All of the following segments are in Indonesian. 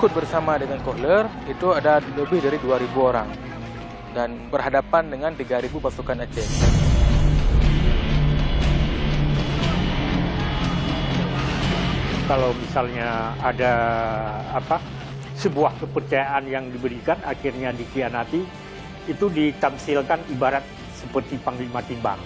ikut bersama dengan Kohler itu ada lebih dari 2.000 orang dan berhadapan dengan 3.000 pasukan Aceh. Kalau misalnya ada sebuah kepercayaan yang diberikan akhirnya dikhianati, itu ditamsilkan ibarat seperti panglima timbang.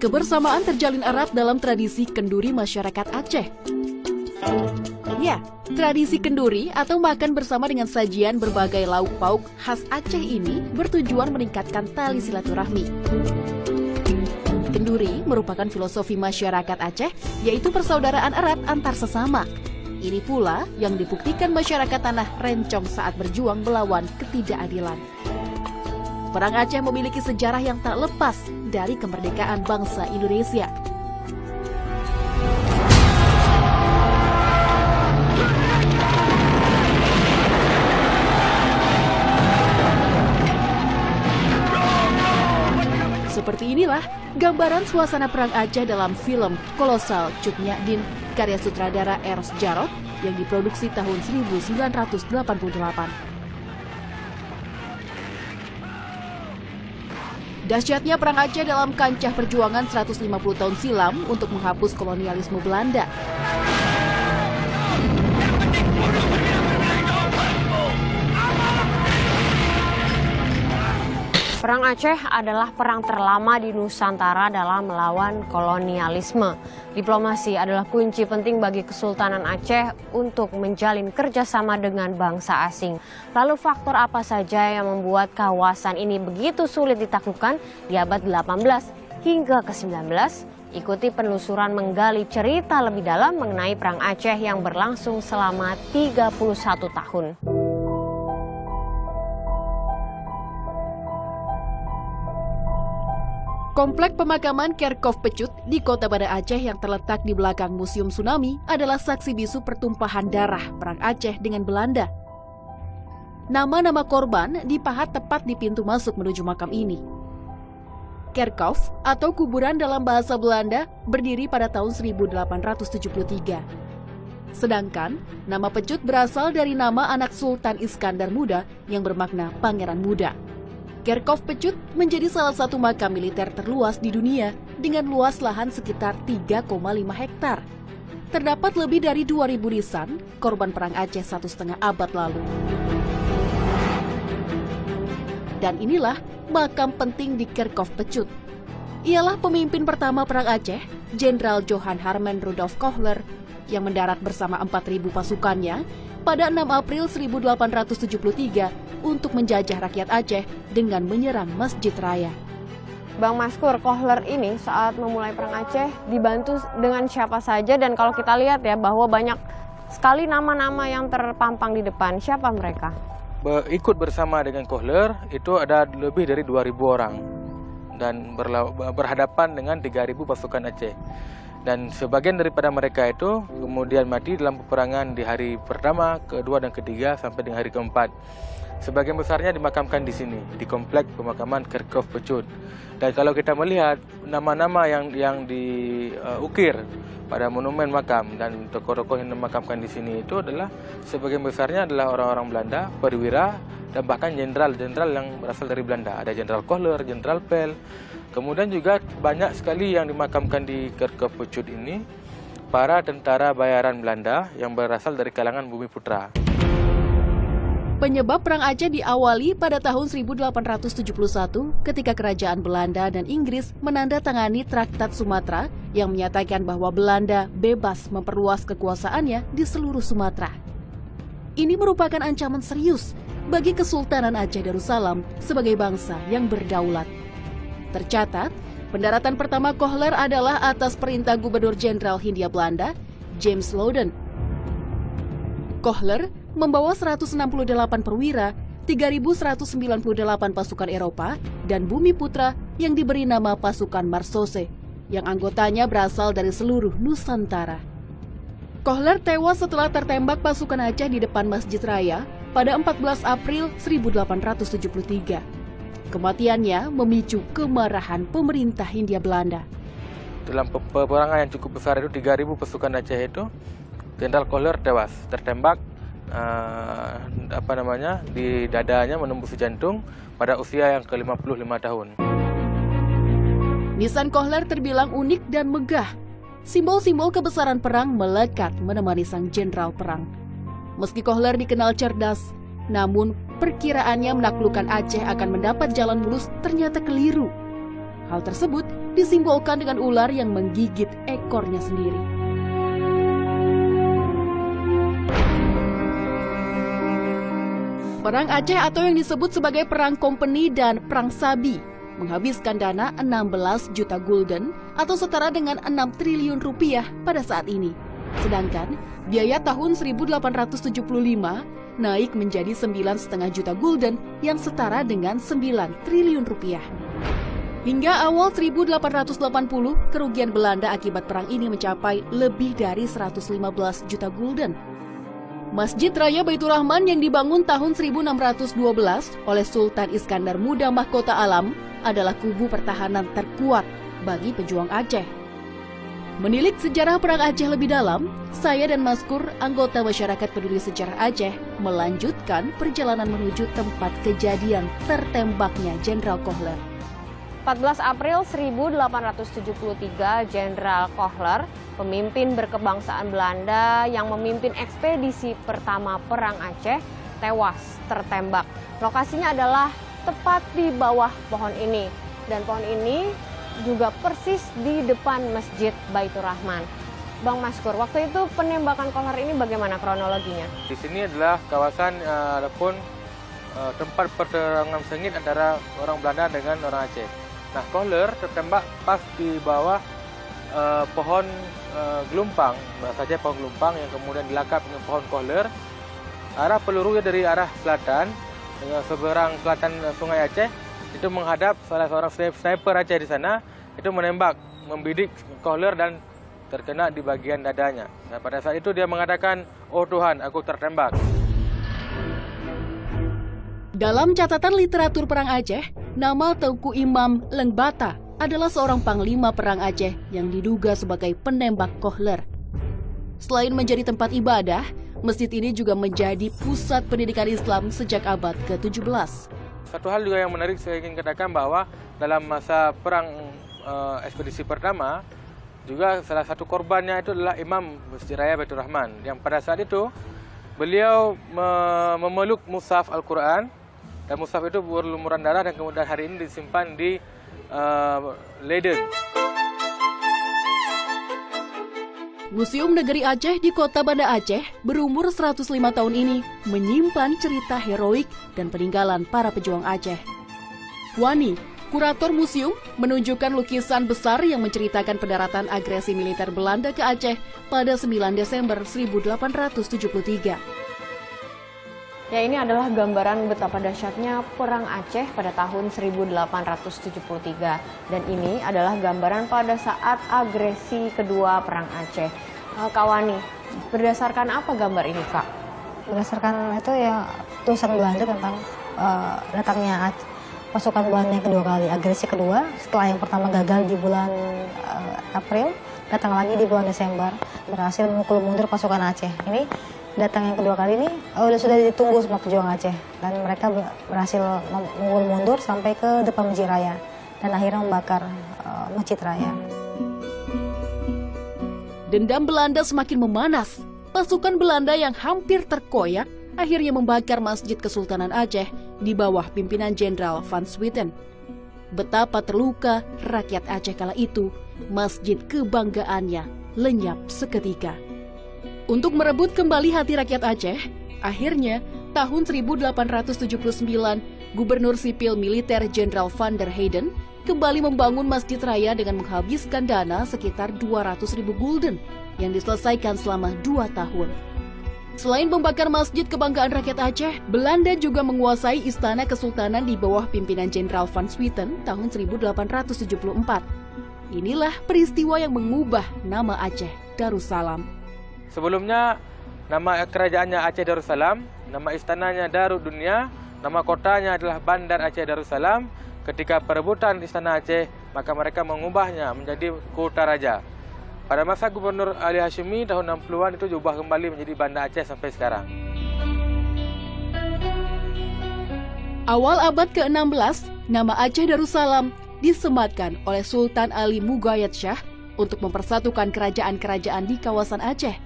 Kebersamaan terjalin erat dalam tradisi kenduri masyarakat Aceh. Ya, tradisi kenduri atau makan bersama dengan sajian berbagai lauk pauk khas Aceh ini bertujuan meningkatkan tali silaturahmi. Kenduri merupakan filosofi masyarakat Aceh, yaitu persaudaraan erat antar sesama. Ini pula yang dibuktikan masyarakat tanah Rencong saat berjuang melawan ketidakadilan. Perang Aceh memiliki sejarah yang tak lepas dari kemerdekaan bangsa Indonesia. Seperti inilah gambaran suasana perang Aceh dalam film Kolosal Cut Nyak Dien karya sutradara Eros Djarot yang diproduksi tahun 1988. Dahsyatnya perang Aceh dalam kancah perjuangan 150 tahun silam untuk menghapus kolonialisme Belanda. Perang Aceh adalah perang terlama di Nusantara dalam melawan kolonialisme. Diplomasi adalah kunci penting bagi Kesultanan Aceh untuk menjalin kerjasama dengan bangsa asing. Lalu faktor apa saja yang membuat kawasan ini begitu sulit ditaklukkan di abad 18 hingga ke-19? Ikuti penelusuran menggali cerita lebih dalam mengenai Perang Aceh yang berlangsung selama 31 tahun. Komplek pemakaman Kerkhof Pecut di Kota Banda Aceh yang terletak di belakang Museum Tsunami adalah saksi bisu pertumpahan darah Perang Aceh dengan Belanda. Nama-nama korban dipahat tepat di pintu masuk menuju makam ini. Kerkhof atau kuburan dalam bahasa Belanda berdiri pada tahun 1873. Sedangkan nama Pecut berasal dari nama anak Sultan Iskandar Muda yang bermakna Pangeran Muda. Kerkhof Pecut menjadi salah satu makam militer terluas di dunia dengan luas lahan sekitar 3,5 hektar. Terdapat lebih dari 2.000 nisan korban Perang Aceh 1,5 abad lalu. Dan inilah makam penting di Kerkhof Pecut. Ialah pemimpin pertama Perang Aceh, Jenderal Johan Harman Rudolf Kohler, yang mendarat bersama 4.000 pasukannya pada 6 April 1873 untuk menjajah rakyat Aceh dengan menyerang Masjid Raya. Bang Maskur, Kohler ini saat memulai Perang Aceh dibantu dengan siapa saja, dan kalau kita lihat ya bahwa banyak sekali nama-nama yang terpampang di depan. Siapa mereka? Ikut bersama dengan Kohler itu ada lebih dari 2.000 orang dan berhadapan dengan 3.000 pasukan Aceh. Dan sebagian daripada mereka itu kemudian mati dalam peperangan di hari pertama, kedua, dan ketiga sampai dengan hari keempat. Sebagian besarnya dimakamkan di sini, di komplek pemakaman Kerkhof Pecut. Dan kalau kita melihat nama-nama yang diukir pada monumen makam dan tokoh-tokoh yang dimakamkan di sini itu adalah sebagian besarnya adalah orang-orang Belanda, perwira, dan bahkan jenderal-jenderal yang berasal dari Belanda. Ada Jenderal Kohler, Jenderal Pel. Kemudian juga banyak sekali yang dimakamkan di Kerkhof Pecut ini para tentara bayaran Belanda yang berasal dari kalangan Bumi Putra. Penyebab Perang Aceh diawali pada tahun 1871 ketika kerajaan Belanda dan Inggris menandatangani Traktat Sumatera yang menyatakan bahwa Belanda bebas memperluas kekuasaannya di seluruh Sumatera. Ini merupakan ancaman serius bagi Kesultanan Aceh Darussalam sebagai bangsa yang berdaulat. Tercatat, pendaratan pertama Kohler adalah atas perintah Gubernur Jenderal Hindia Belanda, James Loudon. Kohler membawa 168 perwira, 3.198 pasukan Eropa, dan Bumi Putra yang diberi nama pasukan Marsose, yang anggotanya berasal dari seluruh Nusantara. Kohler tewas setelah tertembak pasukan Aceh di depan Masjid Raya pada 14 April 1873. Kematiannya memicu kemarahan pemerintah Hindia Belanda. Dalam peperangan yang cukup besar itu 3.000 pasukan Aceh itu, Jenderal Kohler tewas tertembak di dadanya menembus jantung pada usia yang ke-55 tahun. Nisan Kohler terbilang unik dan megah. Simbol-simbol kebesaran perang melekat menemani sang jenderal perang. Meski Kohler dikenal cerdas, namun perkiraannya menaklukkan Aceh akan mendapat jalan mulus ternyata keliru. Hal tersebut disimbolkan dengan ular yang menggigit ekornya sendiri. Perang Aceh atau yang disebut sebagai Perang Kompeni dan Perang Sabi menghabiskan dana 16 juta gulden atau setara dengan 6 triliun rupiah pada saat ini. Sedangkan biaya tahun 1875 naik menjadi 9,5 juta gulden yang setara dengan 9 triliun rupiah. Hingga awal 1880, kerugian Belanda akibat perang ini mencapai lebih dari 115 juta gulden. Masjid Raya Baitur Rahman yang dibangun tahun 1612 oleh Sultan Iskandar Muda Mahkota Alam adalah kubu pertahanan terkuat bagi pejuang Aceh. Menilik sejarah Perang Aceh lebih dalam, saya dan Maskur, anggota Masyarakat Peduli Sejarah Aceh, melanjutkan perjalanan menuju tempat kejadian tertembaknya Jenderal Kohler. 14 April 1873, Jenderal Kohler, pemimpin berkebangsaan Belanda yang memimpin ekspedisi pertama Perang Aceh, tewas tertembak. Lokasinya adalah tepat di bawah pohon ini, dan pohon ini juga persis di depan Masjid Baitur Rahman. Bang Maskur, waktu itu penembakan Kohler ini bagaimana kronologinya? Di sini adalah kawasan ataupun tempat perterangan sengit antara orang Belanda dengan orang Aceh. Nah, Kohler tertembak pas di bawah pohon gelumpang, bahasa pohon gelumpang yang kemudian dilakap dengan pohon Kohler. Arah pelurunya dari arah selatan, seberang selatan Sungai Aceh, itu menghadap salah seorang sniper Aceh di sana, itu menembak, membidik Kohler dan terkena di bagian dadanya. Nah, pada saat itu dia mengatakan, "Oh Tuhan, aku tertembak." Dalam catatan literatur Perang Aceh, nama Teuku Imam Lengbata adalah seorang panglima Perang Aceh yang diduga sebagai penembak Kohler. Selain menjadi tempat ibadah, masjid ini juga menjadi pusat pendidikan Islam sejak abad ke-17. Satu hal juga yang menarik saya ingin katakan bahwa dalam masa perang ekspedisi pertama, juga salah satu korbannya itu adalah Imam Masjid Raya Baitur Rahman, yang pada saat itu beliau memeluk mushaf Al-Quran, dan mushaf itu berlumuran darah dan kemudian hari ini disimpan di Leiden. Museum Negeri Aceh di Kota Banda Aceh berumur 105 tahun ini menyimpan cerita heroik dan peninggalan para pejuang Aceh. Wani, kurator museum, menunjukkan lukisan besar yang menceritakan pendaratan agresi militer Belanda ke Aceh pada 9 Desember 1873. Ya, ini adalah gambaran betapa dahsyatnya Perang Aceh pada tahun 1873. Dan ini adalah gambaran pada saat agresi kedua Perang Aceh. Kak Wani, berdasarkan apa gambar ini, Kak? Berdasarkan itu ya tulisan Belanda tentang datangnya pasukan Belanda yang kedua kali, agresi kedua. Setelah yang pertama gagal di bulan April, datang lagi di bulan Desember, berhasil memukul mundur pasukan Aceh. Ini datang yang kedua kali ini sudah ditunggu sama pejuang Aceh, dan mereka berhasil memukul mundur sampai ke depan Masjid Raya dan akhirnya membakar Masjid Raya. Dendam Belanda semakin memanas. Pasukan Belanda yang hampir terkoyak akhirnya membakar Masjid Kesultanan Aceh di bawah pimpinan Jenderal Van Swieten. Betapa terluka rakyat Aceh kala itu, masjid kebanggaannya lenyap seketika. Untuk merebut kembali hati rakyat Aceh, akhirnya tahun 1879, Gubernur Sipil Militer Jenderal Van der Heyden kembali membangun Masjid Raya dengan menghabiskan dana sekitar 200.000 gulden yang diselesaikan selama 2 tahun. Selain membakar Masjid Kebanggaan Rakyat Aceh, Belanda juga menguasai Istana Kesultanan di bawah pimpinan Jenderal Van Swieten tahun 1874. Inilah peristiwa yang mengubah nama Aceh Darussalam. Sebelumnya, nama kerajaannya Aceh Darussalam, nama istananya Darud Dunia, nama kotanya adalah Bandar Aceh Darussalam. Ketika perebutan Istana Aceh, maka mereka mengubahnya menjadi Kota Raja. Pada masa Gubernur Ali Hashimi tahun 60-an itu diubah kembali menjadi Banda Aceh sampai sekarang. Awal abad ke-16, nama Aceh Darussalam disematkan oleh Sultan Ali Mughayat Shah untuk mempersatukan kerajaan-kerajaan di kawasan Aceh.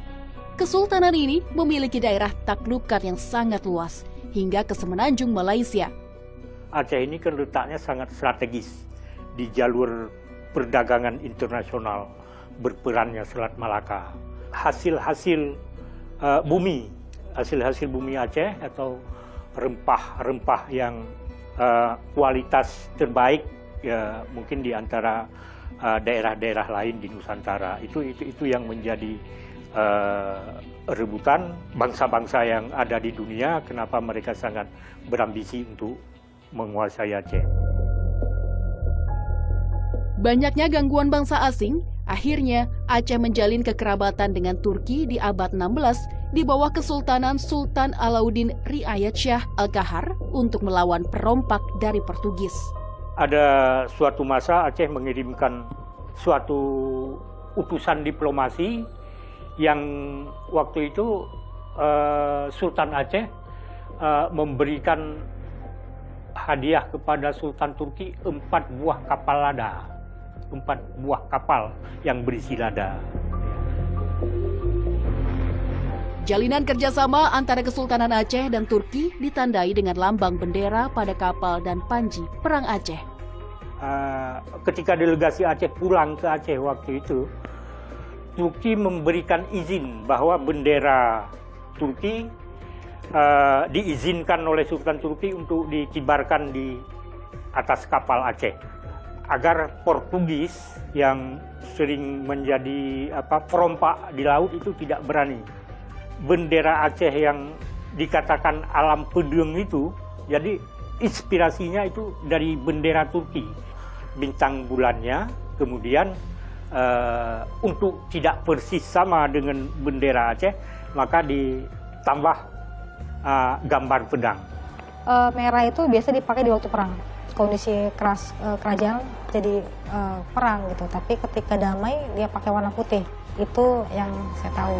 Kesultanan ini memiliki daerah taklukan yang sangat luas hingga ke semenanjung Malaysia. Aceh ini kan letaknya sangat strategis di jalur perdagangan internasional, berperannya Selat Malaka. Hasil-hasil bumi Aceh atau rempah-rempah yang kualitas terbaik ya, mungkin di antara daerah-daerah lain di Nusantara. Itu yang menjadi rebutan bangsa-bangsa yang ada di dunia, kenapa mereka sangat berambisi untuk menguasai Aceh. Banyaknya gangguan bangsa asing, akhirnya Aceh menjalin kekerabatan dengan Turki di abad 16 di bawah Kesultanan Sultan Alauddin Riayat Shah Al-Kahar untuk melawan perompak dari Portugis. Ada suatu masa Aceh mengirimkan suatu utusan diplomasi yang waktu itu Sultan Aceh memberikan hadiah kepada Sultan Turki 4 buah kapal lada. 4 buah kapal yang berisi lada. Jalinan kerjasama antara Kesultanan Aceh dan Turki ditandai dengan lambang bendera pada kapal dan panji Perang Aceh. Ketika delegasi Aceh pulang ke Aceh waktu itu, Turki memberikan izin bahwa bendera Turki diizinkan oleh Sultan Turki untuk dikibarkan di atas kapal Aceh, agar Portugis yang sering menjadi perompak di laut itu tidak berani. Bendera Aceh yang dikatakan alam pedeng itu, jadi inspirasinya itu dari bendera Turki. Bintang bulannya kemudian untuk tidak persis sama dengan bendera Aceh, maka ditambah gambar pedang. Merah itu biasa dipakai di waktu perang. Kondisi keras kerajaan jadi perang gitu. Tapi ketika damai dia pakai warna putih. Itu yang saya tahu.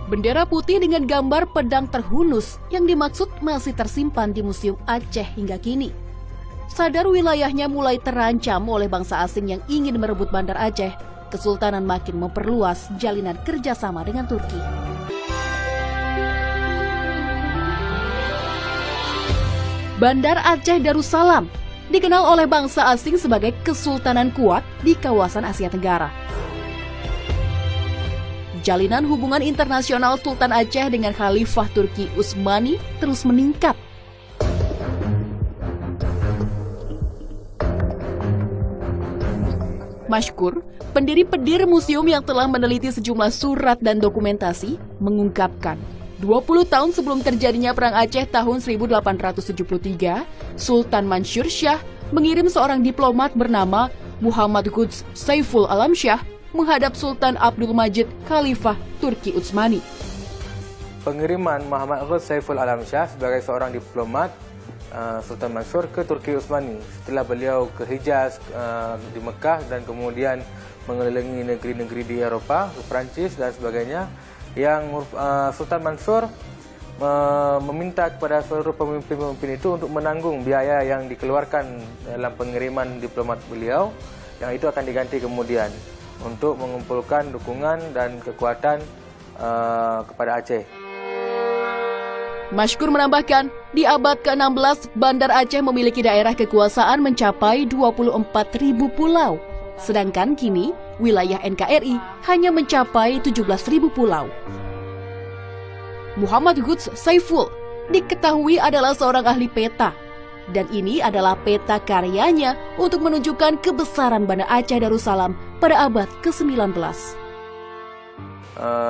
Bendera putih dengan gambar pedang terhunus yang dimaksud masih tersimpan di Museum Aceh hingga kini. Sadar wilayahnya mulai terancam oleh bangsa asing yang ingin merebut Bandar Aceh, Kesultanan makin memperluas jalinan kerjasama dengan Turki. Bandar Aceh Darussalam dikenal oleh bangsa asing sebagai kesultanan kuat di kawasan Asia Tenggara. Jalinan hubungan internasional Sultan Aceh dengan Khalifah Turki Utsmani terus meningkat. Mashkur, pendiri Pedir Museum yang telah meneliti sejumlah surat dan dokumentasi, mengungkapkan 20 tahun sebelum terjadinya Perang Aceh tahun 1873, Sultan Mansur Shah mengirim seorang diplomat bernama Muhammad Quds Saiful Alam Shah menghadap Sultan Abdul Majid Khalifah Turki Utsmani. Pengiriman Muhammad Quds Saiful Alam Shah sebagai seorang diplomat Sultan Mansur ke Turki Utsmani setelah beliau ke Hijaz di Mekah dan kemudian mengelilingi negeri-negeri di Eropa, ke Perancis dan sebagainya, yang Sultan Mansur meminta kepada seluruh pemimpin-pemimpin itu untuk menanggung biaya yang dikeluarkan dalam pengiriman diplomat beliau, yang itu akan diganti kemudian untuk mengumpulkan dukungan dan kekuatan kepada Aceh. Mashkur menambahkan, di abad ke-16, Bandar Aceh memiliki daerah kekuasaan mencapai 24.000 pulau. Sedangkan kini, wilayah NKRI hanya mencapai 17.000 pulau. Muhammad Quds Saiful diketahui adalah seorang ahli peta. Dan ini adalah peta karyanya untuk menunjukkan kebesaran Banda Aceh Darussalam pada abad ke-19.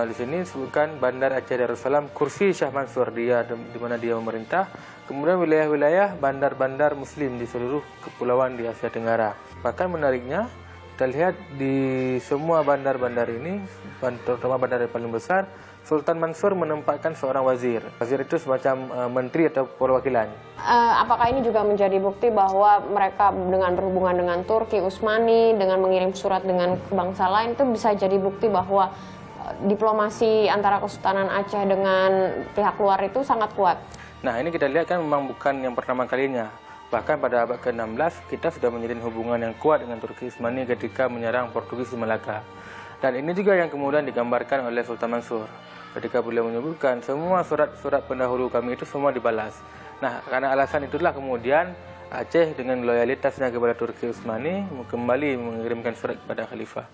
Di sini disebutkan Bandar Aceh Darussalam, kursi Syah Mansur, dia di mana dia memerintah. Kemudian wilayah-wilayah bandar-bandar Muslim di seluruh kepulauan di Asia Tenggara. Bahkan menariknya, kita lihat di semua bandar-bandar ini, terutama bandar yang paling besar, Sultan Mansur menempatkan seorang wazir. Wazir itu semacam menteri atau perwakilan. Apakah ini juga menjadi bukti bahwa mereka dengan berhubungan dengan Turki Utsmani, dengan mengirim surat dengan bangsa lain, itu bisa jadi bukti bahwa diplomasi antara Kesultanan Aceh dengan pihak luar itu sangat kuat? Nah, ini kita lihat kan memang bukan yang pertama kalinya. Bahkan pada abad ke-16 kita sudah menjalin hubungan yang kuat dengan Turki Utsmani ketika menyerang Portugis di Melaka. Dan ini juga yang kemudian digambarkan oleh Sultan Mansur. Ketika beliau menyebutkan semua surat-surat pendahulu kami itu semua dibalas. Nah, karena alasan itulah kemudian Aceh dengan loyalitasnya kepada Turki Utsmani kembali mengirimkan surat kepada Khalifah.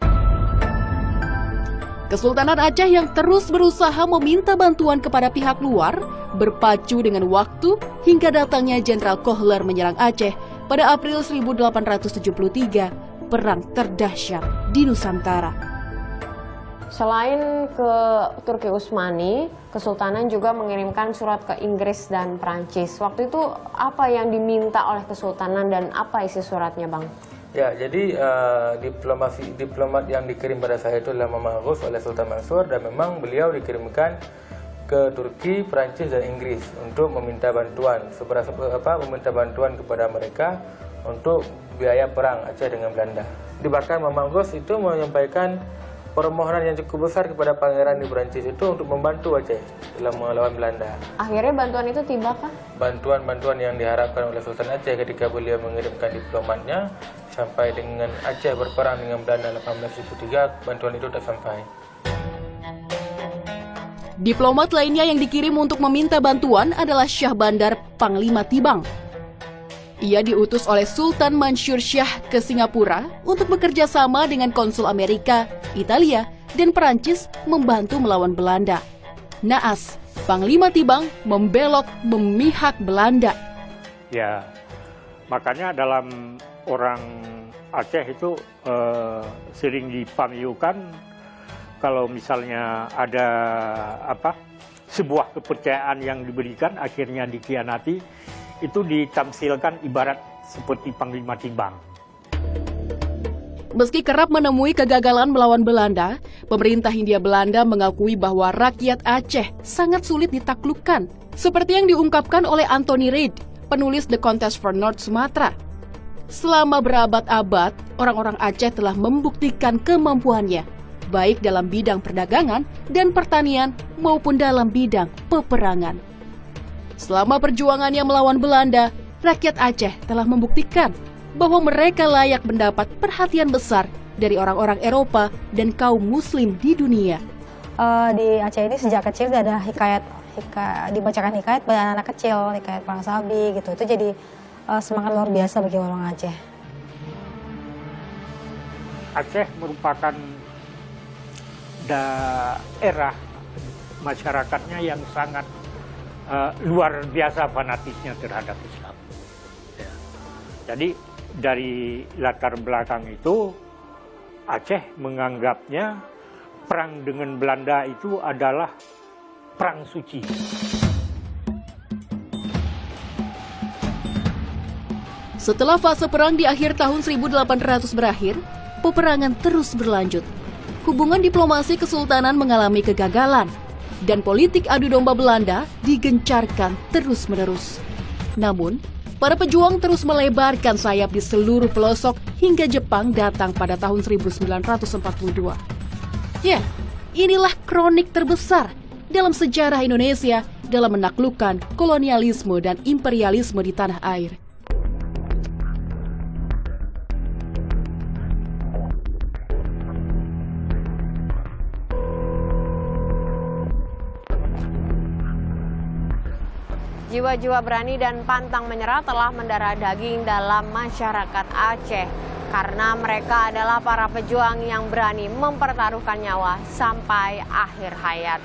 Kesultanan Aceh yang terus berusaha meminta bantuan kepada pihak luar berpacu dengan waktu hingga datangnya Jenderal Kohler menyerang Aceh pada April 1873, perang terdahsyat di Nusantara. Selain ke Turki Utsmani, Kesultanan juga mengirimkan surat ke Inggris dan Prancis. Waktu itu apa yang diminta oleh Kesultanan dan apa isi suratnya, Bang? Ya, jadi diplomat yang dikirim pada saya itu adalah Muhammad Quds oleh Sultan Mansur, dan memang beliau dikirimkan ke Turki, Prancis, dan Inggris untuk meminta bantuan, meminta bantuan kepada mereka untuk biaya perang Aceh dengan Belanda. Bahkan Muhammad Quds itu menyampaikan permohonan yang cukup besar kepada pangeran di Prancis itu untuk membantu Aceh dalam melawan Belanda. Akhirnya bantuan itu tiba kah? Bantuan-bantuan yang diharapkan oleh Sultan Aceh ketika beliau mengirimkan diplomatnya sampai dengan Aceh berperang dengan Belanda 1873, bantuan itu tak sampai. Diplomat lainnya yang dikirim untuk meminta bantuan adalah Syah Bandar Panglima Tibang. Ia diutus oleh Sultan Mansur Shah ke Singapura untuk bekerja sama dengan konsul Amerika, Italia, dan Perancis membantu melawan Belanda. Naas, Panglima Tibang membelot memihak Belanda. Ya, makanya dalam orang Aceh itu sering dipamiukan kalau misalnya ada sebuah kepercayaan yang diberikan akhirnya dikhianati, itu ditamsilkan ibarat seperti Panglima Tibang. Meski kerap menemui kegagalan melawan Belanda, pemerintah Hindia Belanda mengakui bahwa rakyat Aceh sangat sulit ditaklukkan, seperti yang diungkapkan oleh Anthony Reid, penulis The Contest for North Sumatra. Selama berabad-abad, orang-orang Aceh telah membuktikan kemampuannya, baik dalam bidang perdagangan dan pertanian maupun dalam bidang peperangan. Selama perjuangannya melawan Belanda, rakyat Aceh telah membuktikan bahwa mereka layak mendapat perhatian besar dari orang-orang Eropa dan kaum Muslim di dunia. Di Aceh ini sejak kecil ada dibacakan hikayat pada anak kecil, hikayat Perang Sabi gitu. Itu jadi semangat luar biasa bagi orang Aceh. Aceh merupakan daerah masyarakatnya yang sangat luar biasa fanatisnya terhadap Islam. Ya. Jadi dari latar belakang itu Aceh menganggapnya perang dengan Belanda itu adalah perang suci. Setelah fase perang di akhir tahun 1800 berakhir, peperangan terus berlanjut. Hubungan diplomasi kesultanan mengalami kegagalan, dan politik adu domba Belanda digencarkan terus-menerus. Namun, para pejuang terus melebarkan sayap di seluruh pelosok hingga Jepang datang pada tahun 1942. Ya, inilah kronik terbesar dalam sejarah Indonesia dalam menaklukkan kolonialisme dan imperialisme di tanah air. Jiwa-jiwa berani dan pantang menyerah telah mendarah daging dalam masyarakat Aceh karena mereka adalah para pejuang yang berani mempertaruhkan nyawa sampai akhir hayat.